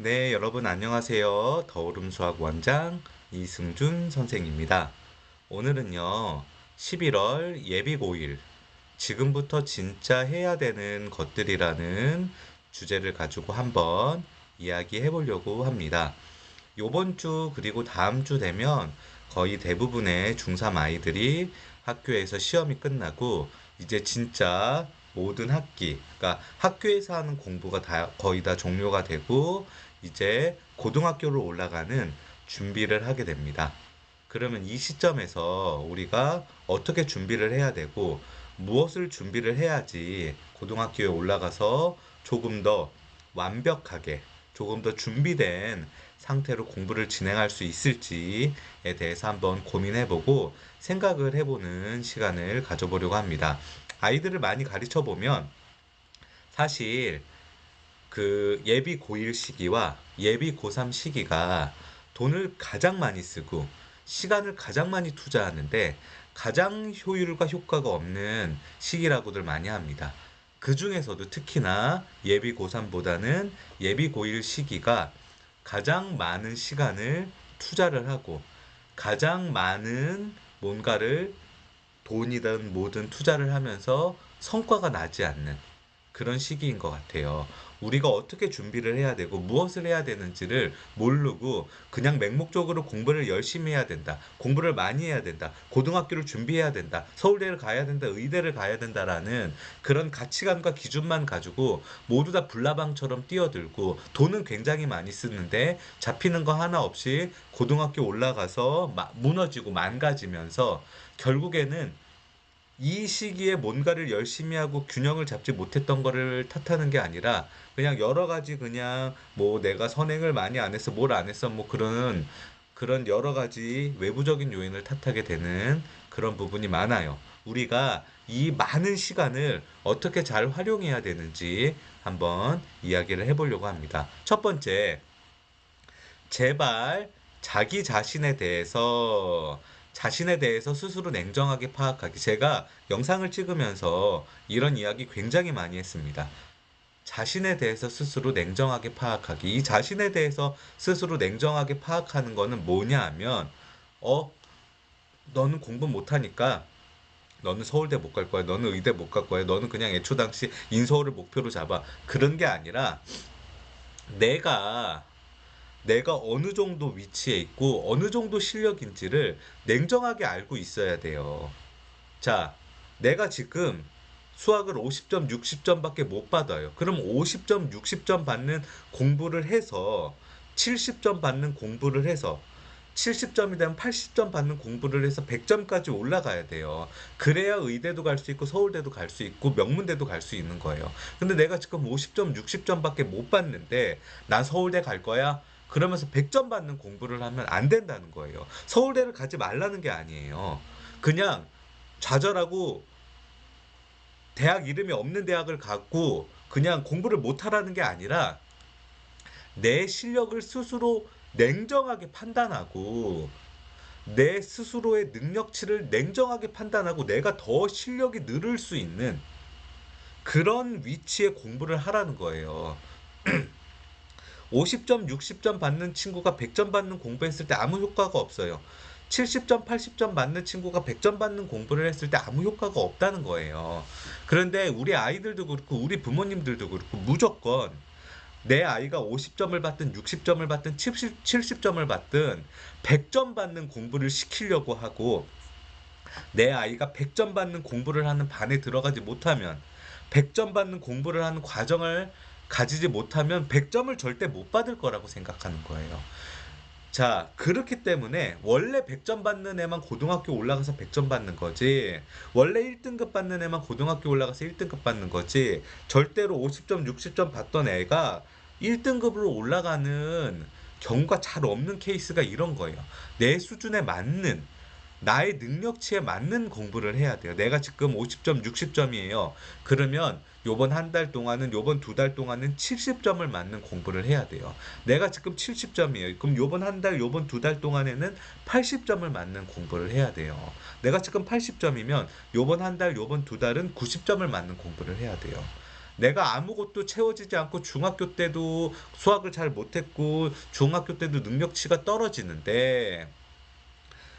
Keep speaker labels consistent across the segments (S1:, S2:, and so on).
S1: 네, 여러분 안녕하세요. 더오름 수학 원장 이승준 선생입니다. 오늘은요, 11월 예비고일, 지금부터 진짜 해야 되는 것들이라는 주제를 가지고 한번 이야기해 보려고 합니다. 요번 주 그리고 다음 주 되면 거의 대부분의 중3 아이들이 학교에서 시험이 끝나고 이제 진짜 모든 학기, 그러니까 학교에서 하는 공부가 다 거의 다 종료가 되고 이제 고등학교로 올라가는 준비를 하게 됩니다. 그러면 이 시점에서 우리가 어떻게 준비를 해야 되고 무엇을 준비를 해야지 고등학교에 올라가서 조금 더 완벽하게 조금 더 준비된 상태로 공부를 진행할 수 있을지에 대해서 한번 고민해보고 생각을 해보는 시간을 가져보려고 합니다. 아이들을 많이 가르쳐 보면 사실 그 예비 고1 시기와 예비 고3 시기가 돈을 가장 많이 쓰고 시간을 가장 많이 투자하는데 가장 효율과 효과가 없는 시기라고들 많이 합니다. 그 중에서도 특히나 예비 고3보다는 예비 고1 시기가 가장 많은 시간을 투자를 하고 가장 많은 뭔가를 돈이든 뭐든 투자를 하면서 성과가 나지 않는 그런 시기인 것 같아요. 우리가 어떻게 준비를 해야 되고 무엇을 해야 되는지를 모르고 그냥 맹목적으로 공부를 열심히 해야 된다. 공부를 많이 해야 된다. 고등학교를 준비해야 된다. 서울대를 가야 된다. 의대를 가야 된다라는 그런 가치관과 기준만 가지고 모두 다 불나방처럼 뛰어들고 돈은 굉장히 많이 쓰는데 잡히는 거 하나 없이 고등학교 올라가서 무너지고 망가지면서 결국에는 이 시기에 뭔가를 열심히 하고 균형을 잡지 못했던 거를 탓하는 게 아니라 그냥 여러 가지 그냥 뭐 내가 선행을 많이 안 했어 뭘 안 했어 뭐 그런 여러 가지 외부적인 요인을 탓하게 되는 그런 부분이 많아요. 우리가 이 많은 시간을 어떻게 잘 활용해야 되는지 한번 이야기를 해보려고 합니다. 첫 번째, 제발 자신에 대해서 스스로 냉정하게 파악하기. 제가 영상을 찍으면서 이런 이야기 굉장히 많이 했습니다. 자신에 대해서 스스로 냉정하게 파악하기. 이 자신에 대해서 스스로 냉정하게 파악하는 거는 뭐냐 하면, 어, 너는 공부 못하니까 너는 서울대 못 갈 거야. 너는 의대 못 갈 거야. 너는 그냥 애초 당시 인서울을 목표로 잡아. 그런 게 아니라 내가 내가 어느 정도 위치에 있고 어느 정도 실력인지를 냉정하게 알고 있어야 돼요. 자, 내가 지금 수학을 50점, 60점밖에 못 받아요. 그럼 50점, 60점 받는 공부를 해서 70점 받는 공부를 해서 70점이 되면 80점 받는 공부를 해서 100점까지 올라가야 돼요. 그래야 의대도 갈 수 있고 서울대도 갈 수 있고 명문대도 갈 수 있는 거예요. 근데 내가 지금 50점, 60점밖에 못 받는데 난 서울대 갈 거야? 그러면서 100점 받는 공부를 하면 안 된다는 거예요. 서울대를 가지 말라는 게 아니에요. 그냥 좌절하고 대학 이름이 없는 대학을 갖고 그냥 공부를 못하라는 게 아니라 내 실력을 스스로 냉정하게 판단하고 내 스스로의 능력치를 냉정하게 판단하고 내가 더 실력이 늘을 수 있는 그런 위치에 공부를 하라는 거예요. 50점, 60점 받는 친구가 100점 받는 공부했을 때 아무 효과가 없어요. 70점, 80점 받는 친구가 100점 받는 공부를 했을 때 아무 효과가 없다는 거예요. 그런데 우리 아이들도 그렇고 우리 부모님들도 그렇고 무조건 내 아이가 50점을 받든 60점을 받든 70점을 받든 100점 받는 공부를 시키려고 하고 내 아이가 100점 받는 공부를 하는 반에 들어가지 못하면 100점 받는 공부를 하는 과정을 가지지 못하면 100점을 절대 못 받을 거라고 생각하는 거예요. 자, 그렇기 때문에 원래 100점 받는 애만 고등학교 올라가서 100점 받는 거지. 원래 1등급 받는 애만 고등학교 올라가서 1등급 받는 거지. 절대로 50점, 60점 받던 애가 1등급으로 올라가는 경우가 잘 없는 케이스가 이런 거예요. 내 수준에 맞는 나의 능력치에 맞는 공부를 해야 돼요. 내가 지금 50점, 60점이에요. 그러면 요번 한 달 동안은 요번 두 달 동안은 70점을 맞는 공부를 해야 돼요. 내가 지금 70점이에요. 그럼 요번 한 달, 요번 두 달 동안에는 80점을 맞는 공부를 해야 돼요. 내가 지금 80점이면 요번 한 달, 요번 두 달은 90점을 맞는 공부를 해야 돼요. 내가 아무것도 채워지지 않고 중학교 때도 수학을 잘 못했고 중학교 때도 능력치가 떨어지는데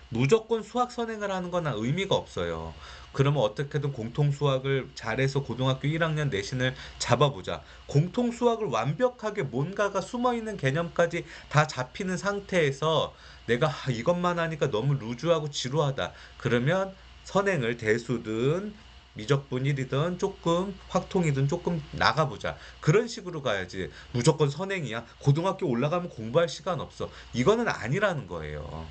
S1: 무조건 수학 선행을 하는 건 의미가 없어요. 그러면 어떻게든 공통 수학을 잘해서 고등학교 1학년 내신을 잡아보자. 공통 수학을 완벽하게 뭔가가 숨어 있는 개념까지 다 잡히는 상태에서 내가 이것만 하니까 너무 루즈하고 지루하다. 그러면 선행을 대수든 미적분일이든 조금 확통이든 조금 나가보자. 그런 식으로 가야지. 무조건 선행이야. 고등학교 올라가면 공부할 시간 없어. 이거는 아니라는 거예요.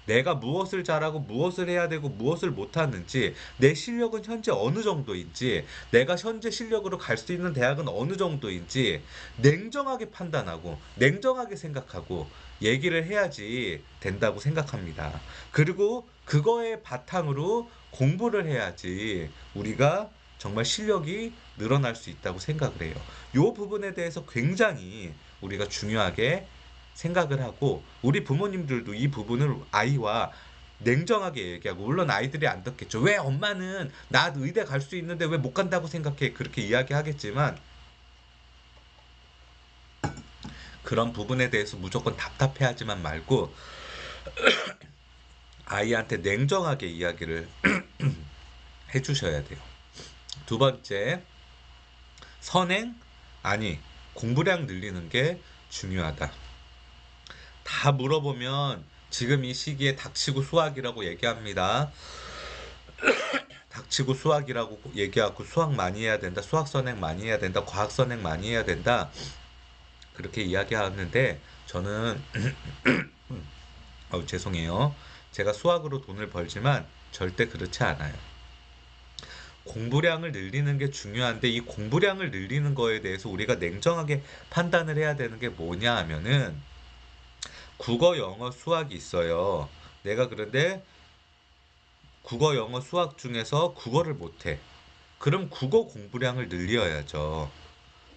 S1: 내가 무엇을 잘하고 무엇을 해야 되고 무엇을 못하는지, 내 실력은 현재 어느 정도인지, 내가 현재 실력으로 갈 수 있는 대학은 어느 정도인지 냉정하게 판단하고 냉정하게 생각하고 얘기를 해야지 된다고 생각합니다. 그리고 그거에 바탕으로 공부를 해야지 우리가 정말 실력이 늘어날 수 있다고 생각을 해요. 이 부분에 대해서 굉장히 우리가 중요하게 생각을 하고 우리 부모님들도 이 부분을 아이와 냉정하게 얘기하고 물론 아이들이 안 듣겠죠. 왜 엄마는 나 의대 갈 수 있는데 왜 못 간다고 생각해? 그렇게 이야기하겠지만 그런 부분에 대해서 무조건 답답해하지만 말고 아이한테 냉정하게 이야기를 해주셔야 돼요. 두 번째, 선행? 아니, 공부량 늘리는 게 중요하다. 다 물어보면 지금 이 시기에 닥치고 수학이라고 얘기합니다. 닥치고 수학이라고 얘기하고 수학 많이 해야 된다. 수학 선행 많이 해야 된다. 과학 선행 많이 해야 된다. 그렇게 이야기하는데 저는 죄송해요. 제가 수학으로 돈을 벌지만 절대 그렇지 않아요. 공부량을 늘리는 게 중요한데 이 공부량을 늘리는 거에 대해서 우리가 냉정하게 판단을 해야 되는 게 뭐냐 하면은 국어, 영어, 수학이 있어요. 내가 그런데 국어, 영어, 수학 중에서 국어를 못해. 그럼 국어 공부량을 늘려야죠.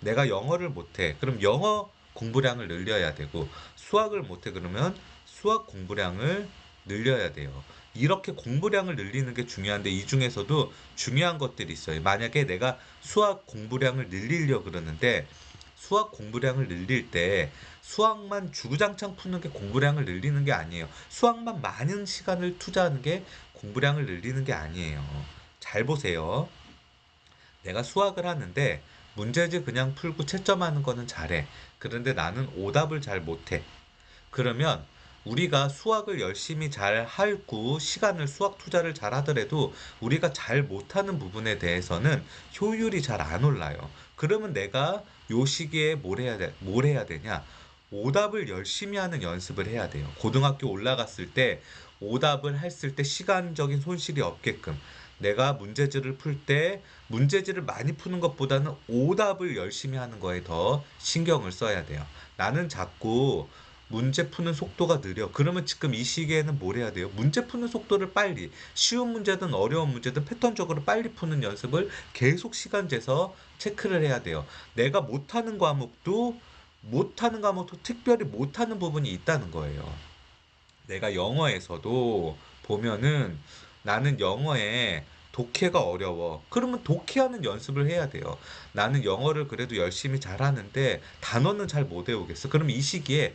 S1: 내가 영어를 못해. 그럼 영어 공부량을 늘려야 되고, 수학을 못해. 그러면 수학 공부량을 늘려야 돼요. 이렇게 공부량을 늘리는 게 중요한데, 이 중에서도 중요한 것들이 있어요. 만약에 내가 수학 공부량을 늘리려 그러는데, 수학 공부량을 늘릴 때 수학만 주구장창 푸는 게 공부량을 늘리는 게 아니에요. 수학만 많은 시간을 투자하는 게 공부량을 늘리는 게 아니에요. 잘 보세요. 내가 수학을 하는데 문제집 그냥 풀고 채점하는 거는 잘해. 그런데 나는 오답을 잘 못해. 그러면 우리가 수학을 열심히 잘 하고 시간을 수학 투자를 잘 하더라도 우리가 잘 못하는 부분에 대해서는 효율이 잘 안 올라요. 그러면 내가 요 시기에 뭘 해야 되냐? 오답을 열심히 하는 연습을 해야 돼요. 고등학교 올라갔을 때 오답을 했을 때 시간적인 손실이 없게끔 내가 문제지를 풀 때 문제지를 많이 푸는 것보다는 오답을 열심히 하는 거에 더 신경을 써야 돼요. 나는 자꾸 문제 푸는 속도가 느려. 그러면 지금 이 시기에는 뭘 해야 돼요? 문제 푸는 속도를 빨리, 쉬운 문제든 어려운 문제든 패턴적으로 빨리 푸는 연습을 계속 시간 재서 체크를 해야 돼요. 내가 못하는 과목도 특별히 못하는 부분이 있다는 거예요. 내가 영어에서도 보면은 나는 영어에 독해가 어려워. 그러면 독해하는 연습을 해야 돼요. 나는 영어를 그래도 열심히 잘하는데 단어는 잘 못 외우겠어. 그럼 이 시기에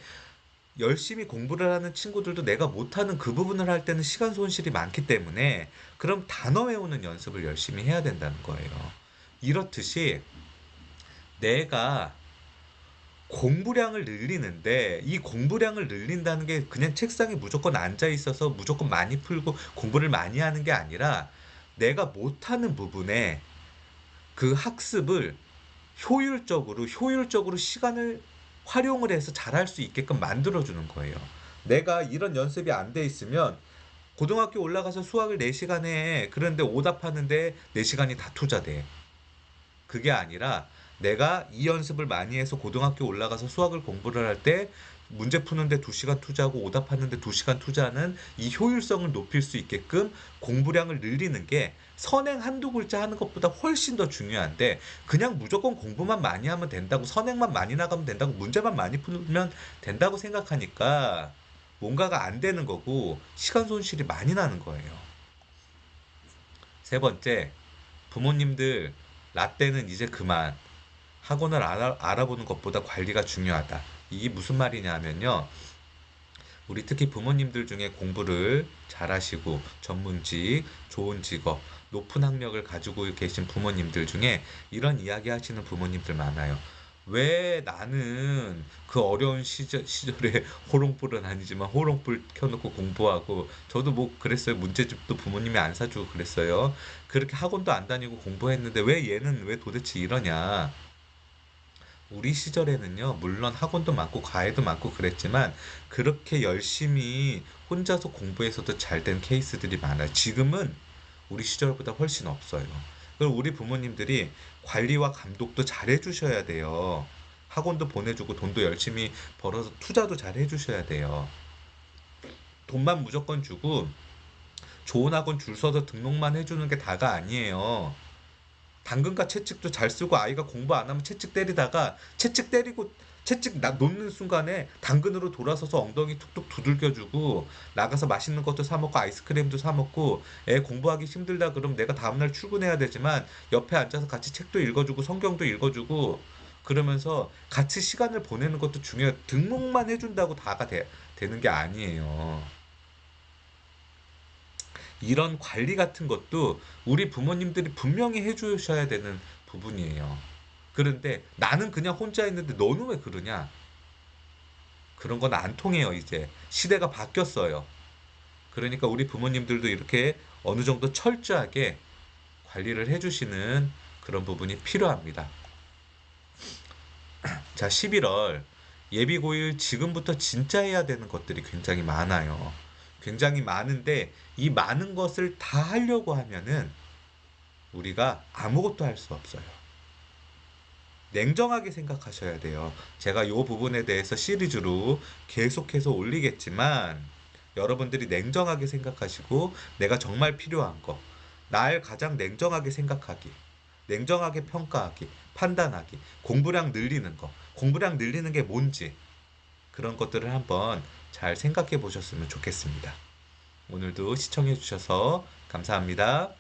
S1: 열심히 공부를 하는 친구들도 내가 못하는 그 부분을 할 때는 시간 손실이 많기 때문에 그럼 단어 외우는 연습을 열심히 해야 된다는 거예요. 이렇듯이 내가 공부량을 늘리는데 이 공부량을 늘린다는 게 그냥 책상에 무조건 앉아 있어서 무조건 많이 풀고 공부를 많이 하는 게 아니라 내가 못하는 부분에 그 학습을 효율적으로 시간을 활용을 해서 잘할 수 있게끔 만들어주는 거예요. 내가 이런 연습이 안 돼 있으면 고등학교 올라가서 수학을 4시간 해. 그런데 오답하는데 4시간이 다 투자돼. 그게 아니라 내가 이 연습을 많이 해서 고등학교 올라가서 수학을 공부를 할 때 문제 푸는데 2시간 투자하고 오답하는데 2시간 투자하는 이 효율성을 높일 수 있게끔 공부량을 늘리는 게 선행 한두 글자 하는 것보다 훨씬 더 중요한데 그냥 무조건 공부만 많이 하면 된다고 선행만 많이 나가면 된다고 문제만 많이 풀면 된다고 생각하니까 뭔가가 안 되는 거고 시간 손실이 많이 나는 거예요. 세 번째, 부모님들 라떼는 이제 그만. 학원을 알아보는 것보다 관리가 중요하다. 이게 무슨 말이냐 하면요. 우리 특히 부모님들 중에 공부를 잘하시고 전문직, 좋은 직업, 높은 학력을 가지고 계신 부모님들 중에 이런 이야기 하시는 부모님들 많아요. 왜 나는 그 어려운 시절에 호롱불은 아니지만 호롱불 켜놓고 공부하고 저도 뭐 그랬어요. 문제집도 부모님이 안 사주고 그랬어요. 그렇게 학원도 안 다니고 공부했는데 왜 얘는 왜 도대체 이러냐. 우리 시절에는요, 물론 학원도 많고 과외도 많고 그랬지만 그렇게 열심히 혼자서 공부해서도 잘 된 케이스들이 많아요. 지금은 우리 시절보다 훨씬 없어요. 그리고 우리 부모님들이 관리와 감독도 잘 해주셔야 돼요. 학원도 보내주고 돈도 열심히 벌어서 투자도 잘 해주셔야 돼요. 돈만 무조건 주고 좋은 학원 줄 서서 등록만 해주는 게 다가 아니에요. 당근과 채찍도 잘 쓰고 아이가 공부 안 하면 채찍 때리다가 채찍 때리고 채찍 놓는 순간에 당근으로 돌아서서 엉덩이 툭툭 두들겨주고 나가서 맛있는 것도 사 먹고 아이스크림도 사 먹고 애 공부하기 힘들다 그럼 내가 다음날 출근해야 되지만 옆에 앉아서 같이 책도 읽어주고 성경도 읽어주고 그러면서 같이 시간을 보내는 것도 중요해요. 등록만 해준다고 되는 게 아니에요. 이런 관리 같은 것도 우리 부모님들이 분명히 해주셔야 되는 부분이에요. 그런데 나는 그냥 혼자 있는데 너는 왜 그러냐? 그런 건 안 통해요, 이제. 시대가 바뀌었어요. 그러니까 우리 부모님들도 이렇게 어느 정도 철저하게 관리를 해주시는 그런 부분이 필요합니다. 자, 11월 예비고일 지금부터 진짜 해야 되는 것들이 굉장히 많아요. 굉장히 많은데 이 많은 것을 다 하려고 하면은 우리가 아무것도 할 수 없어요. 냉정하게 생각하셔야 돼요. 제가 이 부분에 대해서 시리즈로 계속해서 올리겠지만 여러분들이 냉정하게 생각하시고 내가 정말 필요한 거, 날 가장 냉정하게 생각하기, 냉정하게 평가하기, 판단하기, 공부량 늘리는 거, 공부량 늘리는 게 뭔지 그런 것들을 한번 잘 생각해 보셨으면 좋겠습니다. 오늘도 시청해 주셔서 감사합니다.